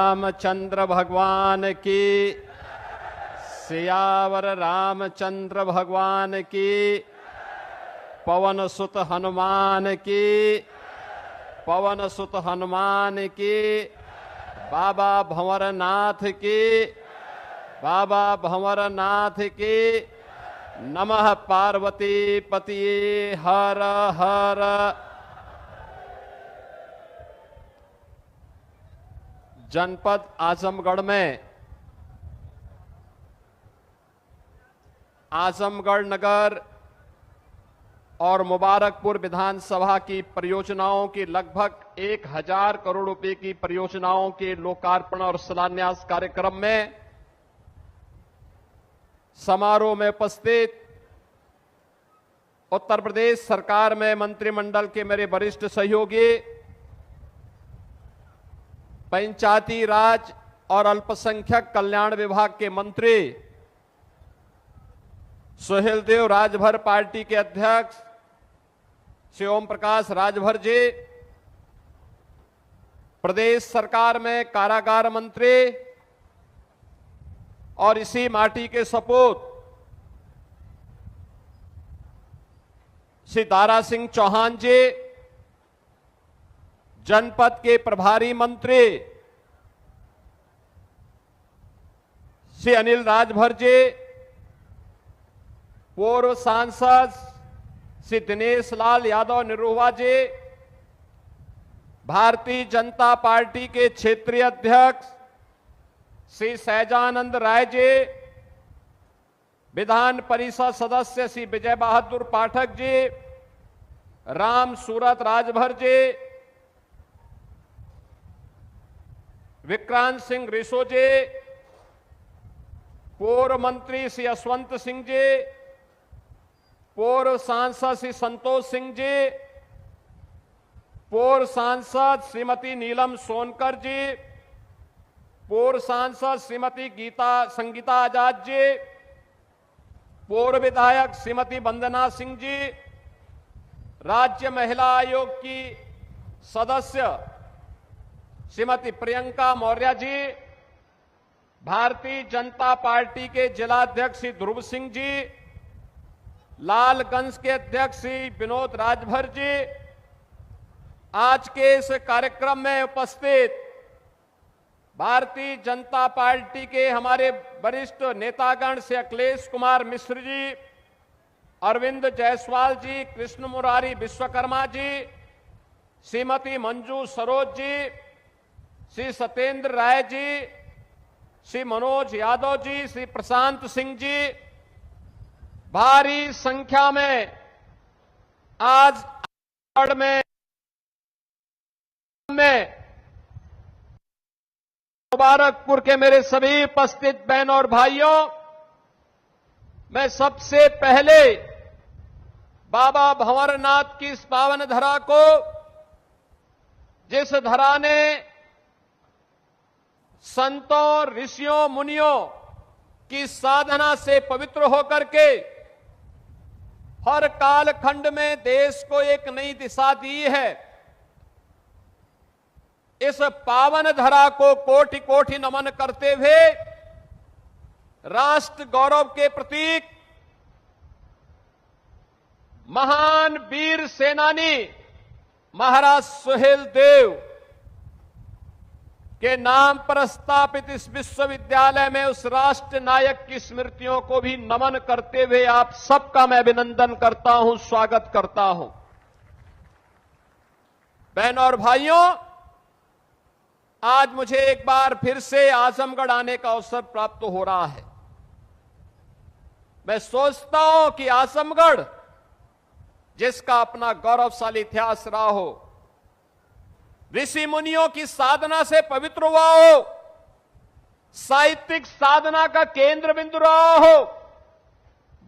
रामचंद्र भगवान की, सियावर रामचंद्र भगवान की, पवन सुत हनुमान की, पवन सुत हनुमान की, बाबा भंवरनाथ की, बाबा भंवरनाथ की। नमः पार्वती पतिये हर हर। जनपद आजमगढ़ में आजमगढ़ नगर और मुबारकपुर विधानसभा की परियोजनाओं की लगभग 1000 करोड़ रुपए की परियोजनाओं के लोकार्पण और शिलान्यास कार्यक्रम में समारोह में उपस्थित उत्तर प्रदेश सरकार में मंत्रिमंडल के मेरे वरिष्ठ सहयोगी, पंचायती राज और अल्पसंख्यक कल्याण विभाग के मंत्री सुहेलदेव राजभर पार्टी के अध्यक्ष श्री ओम प्रकाश राजभर जी, प्रदेश सरकार में कारागार मंत्री और इसी माटी के सपूत श्री दारा सिंह चौहान जी, जनपद के प्रभारी मंत्री श्री अनिल राजभर जी, पूर्व सांसद श्री दिनेश लाल यादव निरुवा जी, भारतीय जनता पार्टी के क्षेत्रीय अध्यक्ष श्री सहजानंद राय जी, विधान परिषद सदस्य श्री विजय बहादुर पाठक जी, राम सूरत राजभर जी, विक्रांत सिंह रिसो जी, पूर्व मंत्री श्री यशवंत सिंह जी, पूर्व सांसद श्री संतोष सिंह जी, पूर्व सांसद श्रीमती नीलम सोनकर जी, पूर्व सांसद श्रीमती संगीता आजाद जी, पूर्व विधायक श्रीमती वंदना सिंह जी, राज्य महिला आयोग की सदस्य श्रीमती प्रियंका मौर्य जी, भारतीय जनता पार्टी के जिलाध्यक्ष श्री ध्रुव सिंह जी, लालगंज के अध्यक्ष श्री विनोद राजभर जी, आज के इस कार्यक्रम में उपस्थित भारतीय जनता पार्टी के हमारे वरिष्ठ नेतागण से अखिलेश कुमार मिश्र जी, अरविंद जायसवाल जी, कृष्ण मुरारी विश्वकर्मा जी, श्रीमती मंजू सरोज जी, श्री सत्येंद्र राय जी, श्री मनोज यादव जी, श्री प्रशांत सिंह जी, भारी संख्या में आज में मुबारकपुर के मेरे सभी उपस्थित बहनों और भाइयों, मैं सबसे पहले बाबा भंवरनाथ की इस पावन धरा को, जिस धरा ने संतों ऋषियों मुनियों की साधना से पवित्र होकर के हर कालखंड में देश को एक नई दिशा दी है, इस पावन धरा को कोटि कोटि नमन करते हुए राष्ट्र गौरव के प्रतीक महान वीर सेनानी महाराज सुहेलदेव के नाम पर स्थापित इस विश्वविद्यालय में उस राष्ट्र नायक की स्मृतियों को भी नमन करते हुए आप सबका मैं अभिनंदन करता हूं, स्वागत करता हूं। बहनों और भाइयों, आज मुझे एक बार फिर से आजमगढ़ आने का अवसर प्राप्त हो रहा है। मैं सोचता हूं कि आजमगढ़, जिसका अपना गौरवशाली इतिहास रहा हो, ऋषि मुनियों की साधना से पवित्र हुआ हो, साहित्यिक साधना का केंद्र बिंदु रहा हो,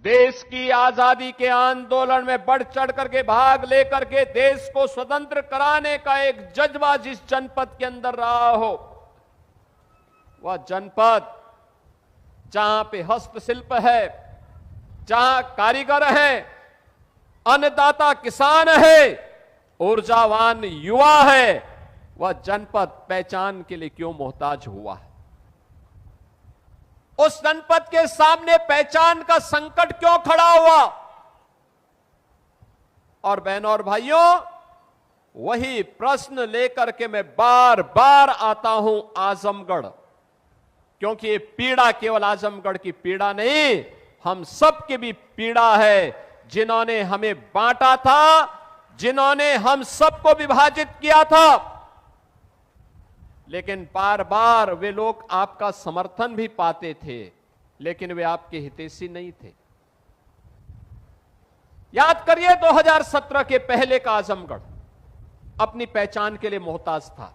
देश की आजादी के आंदोलन में बढ़ चढ़ करके भाग लेकर के देश को स्वतंत्र कराने का एक जज्बा जिस जनपद के अंदर रहा हो, वह जनपद जहां पे हस्तशिल्प है, जहां कारीगर है, अन्नदाता किसान है, ऊर्जावान युवा है, वह जनपद पहचान के लिए क्यों मोहताज हुआ है? उस जनपद के सामने पहचान का संकट क्यों खड़ा हुआ? और बहनों और भाइयों, वही प्रश्न लेकर के मैं बार बार आता हूं आजमगढ़, क्योंकि ये पीड़ा केवल आजमगढ़ की पीड़ा नहीं, हम सब की भी पीड़ा है। जिन्होंने हमें बांटा था, जिन्होंने हम सबको विभाजित किया था, लेकिन बार बार वे लोग आपका समर्थन भी पाते थे, लेकिन वे आपके हितैषी नहीं थे। याद करिए 2017 के पहले का आजमगढ़ अपनी पहचान के लिए मोहताज था।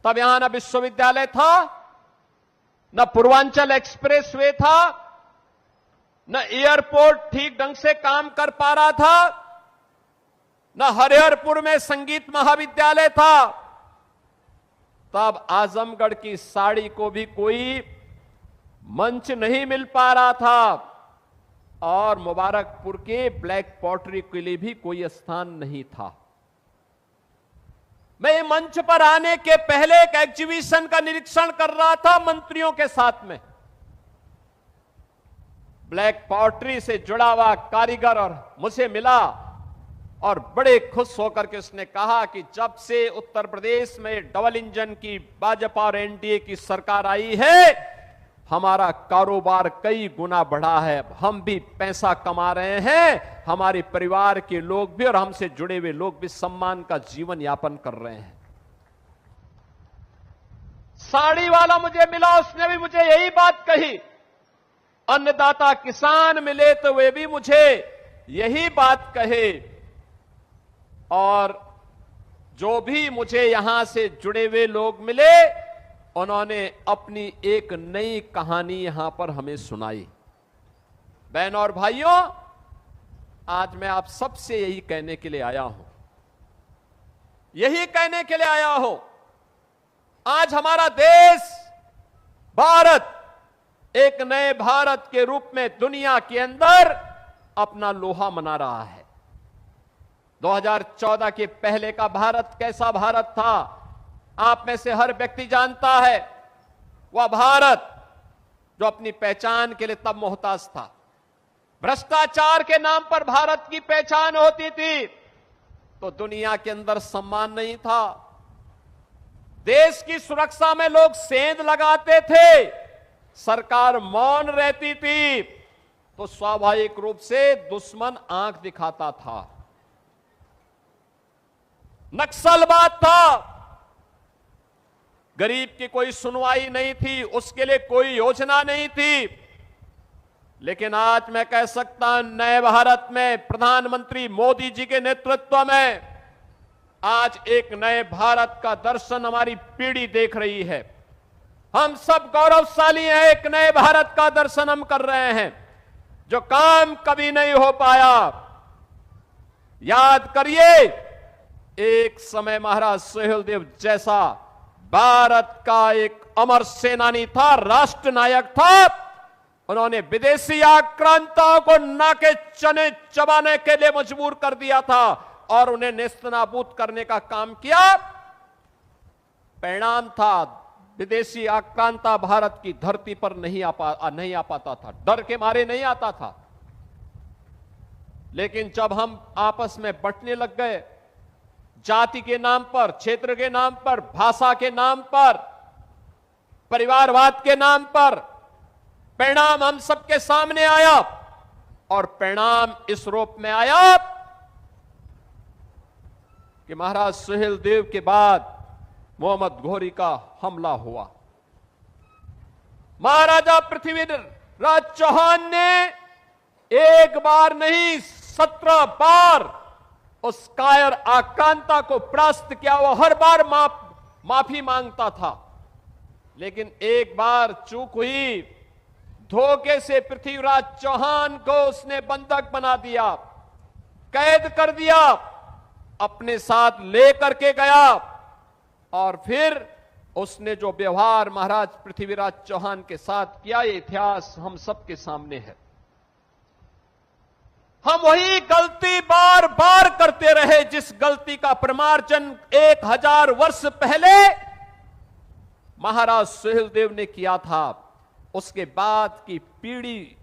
तब यहां न विश्वविद्यालय था, न पूर्वांचल एक्सप्रेस वे था, न एयरपोर्ट ठीक ढंग से काम कर पा रहा था, न हरिहरपुर में संगीत महाविद्यालय था। तब आजमगढ़ की साड़ी को भी कोई मंच नहीं मिल पा रहा था, और मुबारकपुर के ब्लैक पॉटरी के लिए भी कोई स्थान नहीं था। मैं मंच पर आने के पहले एक एग्जीबिशन का निरीक्षण कर रहा था मंत्रियों के साथ में। ब्लैक पॉटरी से जुड़ा हुआ कारीगर और मुझे मिला, और बड़े खुश होकर के उसने कहा कि जब से उत्तर प्रदेश में डबल इंजन की भाजपा और एनडीए की सरकार आई है, हमारा कारोबार कई गुना बढ़ा है, हम भी पैसा कमा रहे हैं, हमारे परिवार के लोग भी और हमसे जुड़े हुए लोग भी सम्मान का जीवन यापन कर रहे हैं। साड़ी वाला मुझे मिला, उसने भी मुझे यही बात कही। अन्नदाता किसान मिले तो वे भी मुझे यही बात कहे, और जो भी मुझे यहां से जुड़े हुए लोग मिले, उन्होंने अपनी एक नई कहानी यहां पर हमें सुनाई। बहनों और भाइयों, आज मैं आप सबसे यही कहने के लिए आया हूं, यही कहने के लिए आया हूं, आज हमारा देश भारत एक नए भारत के रूप में दुनिया के अंदर अपना लोहा मना रहा है। 2014 के पहले का भारत कैसा भारत था, आप में से हर व्यक्ति जानता है। वह भारत जो अपनी पहचान के लिए तब मोहताज था। भ्रष्टाचार के नाम पर भारत की पहचान होती थी तो दुनिया के अंदर सम्मान नहीं था। देश की सुरक्षा में लोग सेंध लगाते थे, सरकार मौन रहती थी तो स्वाभाविक रूप से दुश्मन आंख दिखाता था। नक्सलवाद था, गरीब की कोई सुनवाई नहीं थी, उसके लिए कोई योजना नहीं थी। लेकिन आज मैं कह सकता हूं, नए भारत में प्रधानमंत्री मोदी जी के नेतृत्व में आज एक नए भारत का दर्शन हमारी पीढ़ी देख रही है। हम सब गौरवशाली हैं, एक नए भारत का दर्शन हम कर रहे हैं, जो काम कभी नहीं हो पाया। याद करिए, एक समय महाराज सुहेलदेव जैसा भारत का एक अमर सेनानी था, राष्ट्र नायक था। उन्होंने विदेशी आक्रांताओं को नाके चने चबाने के लिए मजबूर कर दिया था और उन्हें नेस्तनाबूद करने का काम किया। परिणाम था, विदेशी आक्रांता भारत की धरती पर नहीं आ पाता था, डर के मारे नहीं आता था। लेकिन जब हम आपस में बंटने लग गए, जाति के नाम पर, क्षेत्र के नाम पर, भाषा के नाम पर, परिवारवाद के नाम पर, परिणाम हम सबके सामने आया। और परिणाम इस रूप में आया कि महाराज सुहेलदेव के बाद मोहम्मद घोरी का हमला हुआ। महाराजा पृथ्वीराज चौहान ने एक बार नहीं 17 बार उस कायर आक्रांता को परास्त किया। वो हर बार माफी मांगता था, लेकिन एक बार चूक हुई, धोखे से पृथ्वीराज चौहान को उसने बंधक बना दिया, कैद कर दिया, अपने साथ लेकर के गया। और फिर उसने जो व्यवहार महाराज पृथ्वीराज चौहान के साथ किया, ये इतिहास हम सबके सामने है। हम वही गलती बार बार करते रहे जिस गलती का प्रमार्जन 1000 वर्ष पहले महाराज सुहेलदेव ने किया था। उसके बाद की पीढ़ी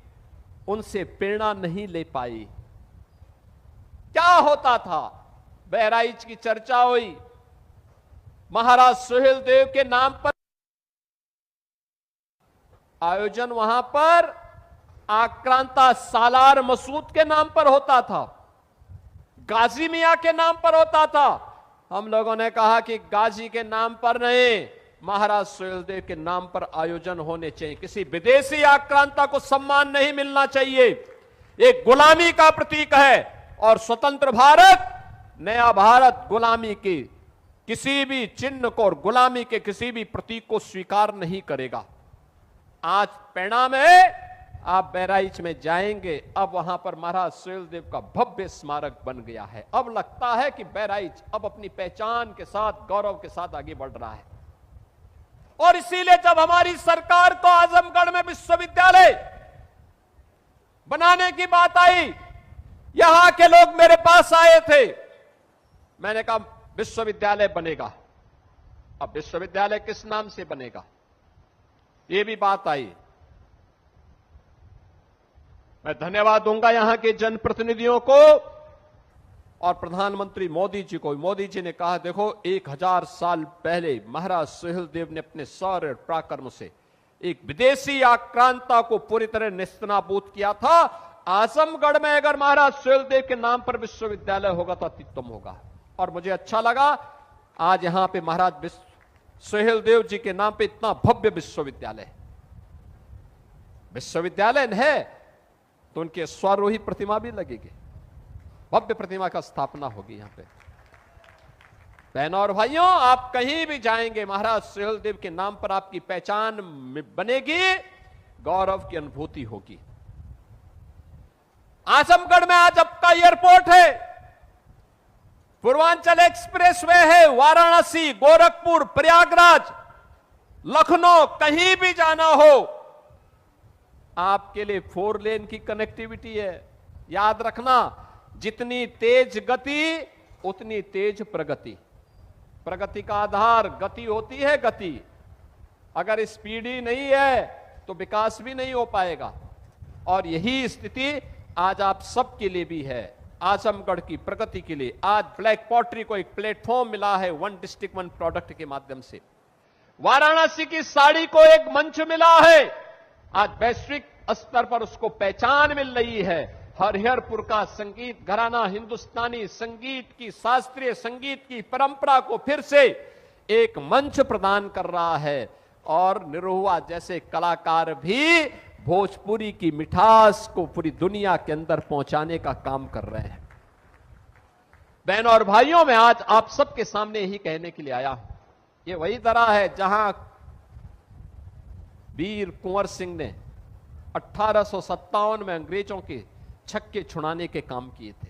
उनसे प्रेरणा नहीं ले पाई। क्या होता था? बहराइच की चर्चा हुई, महाराज सुहेलदेव के नाम पर आयोजन वहां पर आक्रांता सालार मसूद के नाम पर होता था, गाजी मियां के नाम पर होता था। हम लोगों ने कहा कि गाजी के नाम पर नहीं, महाराज सुहेलदेव के नाम पर आयोजन होने चाहिए। किसी विदेशी आक्रांता को सम्मान नहीं मिलना चाहिए। एक गुलामी का प्रतीक है और स्वतंत्र भारत, नया भारत गुलामी के किसी भी चिन्ह को और गुलामी के किसी भी प्रतीक को स्वीकार नहीं करेगा। आज परिणाम है, आप बहराइच में जाएंगे, अब वहां पर महाराज सुहेलदेव का भव्य स्मारक बन गया है। अब लगता है कि बहराइच अब अपनी पहचान के साथ, गौरव के साथ आगे बढ़ रहा है। और इसीलिए जब हमारी सरकार को आजमगढ़ में विश्वविद्यालय बनाने की बात आई, यहां के लोग मेरे पास आए थे। मैंने कहा विश्वविद्यालय बनेगा। अब विश्वविद्यालय किस नाम से बनेगा, यह भी बात आई। मैं धन्यवाद दूंगा यहां के जनप्रतिनिधियों को और प्रधानमंत्री मोदी जी को। मोदी जी ने कहा, देखो 1000 साल पहले महाराज सुहेलदेव ने अपने शौर्य पराक्रम से एक विदेशी आक्रांता को पूरी तरह नेस्तनाबूद किया था। आजमगढ़ में अगर महाराज सुहेलदेव के नाम पर विश्वविद्यालय होगा तो अत्युत्तम होगा। और मुझे अच्छा लगा आज यहां पे महाराज सुहेलदेव जी के नाम पे इतना भव्य विश्वविद्यालय है तो उनके स्वारोही प्रतिमा भी लगेगी, भव्य प्रतिमा का स्थापना होगी यहां पे। बहनों और भाइयों, आप कहीं भी जाएंगे, महाराज सुहेलदेव के नाम पर आपकी पहचान बनेगी, गौरव की अनुभूति होगी। आजमगढ़ में आज आपका एयरपोर्ट है, पूर्वांचल एक्सप्रेसवे है, वाराणसी, गोरखपुर, प्रयागराज, लखनऊ, कहीं भी जाना हो आपके लिए 4 लेन की कनेक्टिविटी है। याद रखना, जितनी तेज गति उतनी तेज प्रगति। प्रगति का आधार गति होती है। गति अगर स्पीड ही नहीं है तो विकास भी नहीं हो पाएगा। और यही स्थिति आज आप सबके लिए भी है। आजमगढ़ की प्रगति के लिए आज ब्लैक पॉटरी को एक प्लेटफॉर्म मिला है, 1 डिस्ट्रिक्ट 1 प्रोडक्ट के माध्यम से। वाराणसी की साड़ी को एक मंच मिला है, आज वैश्विक स्तर पर उसको पहचान मिल रही है। हरिहरपुर का संगीत घराना हिंदुस्तानी संगीत की, शास्त्रीय संगीत की परंपरा को फिर से एक मंच प्रदान कर रहा है। और निरहुआ जैसे कलाकार भी भोजपुरी की मिठास को पूरी दुनिया के अंदर पहुंचाने का काम कर रहे हैं। बहनों और भाइयों, मैं आज आप सबके सामने यही कहने के लिए आया हूं, ये वही तरह है जहां वीर कुंवर सिंह ने 1857 में अंग्रेजों के छक्के छुड़ाने के काम किए थे।